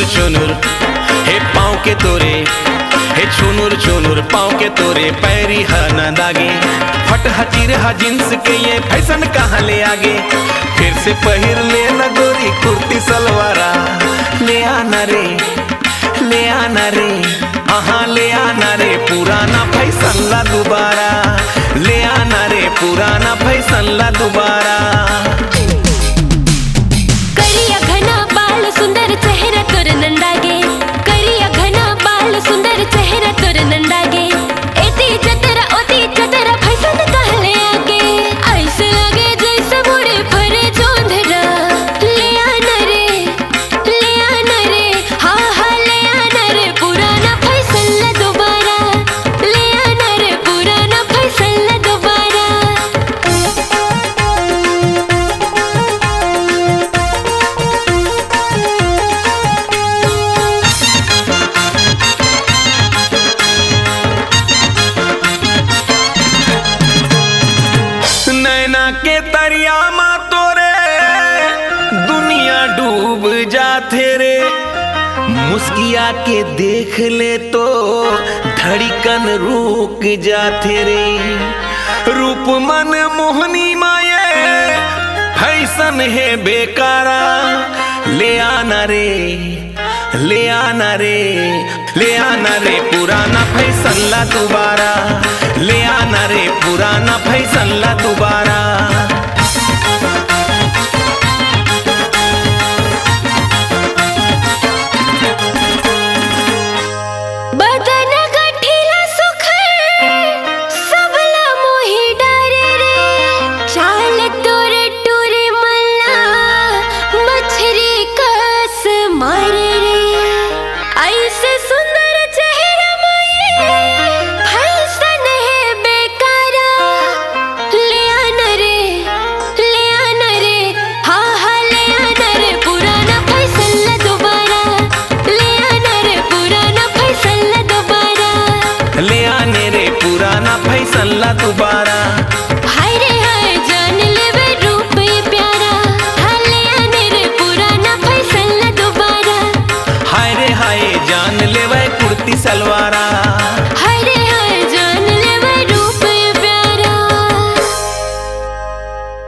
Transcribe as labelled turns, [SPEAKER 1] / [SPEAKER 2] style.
[SPEAKER 1] चुनुर हे पाँव के तोरे, हे चुनुर चुनुर पाँव के तोरे पैरी ह न दागे। फट हचीर हा जींस के ये फैशन कहाँ ले आगे। फिर से पहिर ले न गोरी कुर्ती सलवारा। ले आना रे, ले आना रे, आहा ले आना रे पुराना फैशन ला दोबारा। ले आना रे पुराना फैशन ला दोबारा।
[SPEAKER 2] करिया घना बाल सुंदर चेहरा तोर नंदागे। करिया घना बाल सुंदर चेहरा तोर नंदागे। एती चतरा ओती चतरा फैशन कहले आगे। ऐसे लगे जैसे मुड़े भरे जोंधरा। ले आना रे हाँ हाँ ले आना रे पुराना फैशन ला दोबारा। ले आना रे पुराना फैशन ला दोबारा।
[SPEAKER 1] नैना के तरिया मा तोरे दुनिया डूब जाते रे। मुस्किया के देख ले तो धड़कन रुक जाते रे। रूप मन मोहनी माये फैशन है बेकारा। ले आना रे, ले आना रे, ले आना रे पुराना फैशन ला दोबारा। ले आना रे पुराना फैशन ला दोबारा।
[SPEAKER 2] बदन गठिला सुखर सबला मोहि डरे रे। चाल तोरे टूरे मल्ला मछरी कस मारे रे। ऐसे सुंदर चेहरा माये फैशन है बेकारा। ले आना रे हाँ हाँ ले आना रे पुराना फैशन ला दोबारा। ले आना रे पुराना फैशन ला दोबारा।
[SPEAKER 1] ले आने रे पुराना फैशन ला दोबारा।
[SPEAKER 2] हाय रे हाय जान लेवे रूप ये प्यारा। हाँ ले आने रे पुराना फैशन ला दोबारा।
[SPEAKER 1] हाय रे हाय जान ले वह कुर्ती सलवार।